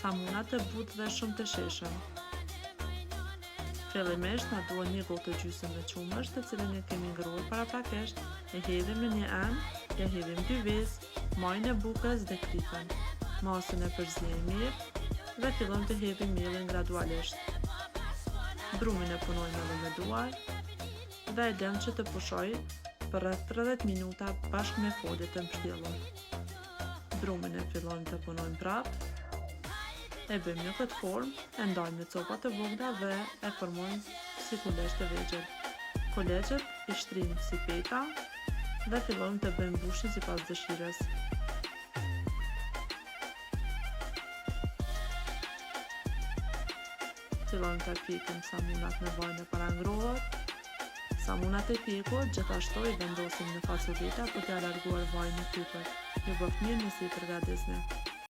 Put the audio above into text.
Samuna të butë dhe shumë të sheshëm. Fillimisht na duhet një gotë të gjysmë me qumësht, të cilën e kemi ngrur paraprakisht, e hedhim në një anë, ja hedhim 2 vezë, majën e bukës dhe kripën. Masën e përziejmë mirë dhe fillojmë të hedhim mielin gradualisht. Brumin e punojmë edhe me duar dhe e lëmë që të pushojë për rreth 30 minuta bashkë me folje të mbështjellur. Brumin e fillojmë të punojmë prapë. E bëjmë në këtë formë, e ndajmë në copa të vogla dhe e formojmë si kulesh të vegjël. Kuleçet i shtrim si peta dhe fillojmë të bëjmë bushin sipas dëshirës. Fillojmë të pjekim samunat në vaj në para ngrohet. Samunat e pjekur gjithashtu i vendosim në fasoleta për t'ia larguar vajin e krypët. Ju bëft mirë nëse i përgatisni.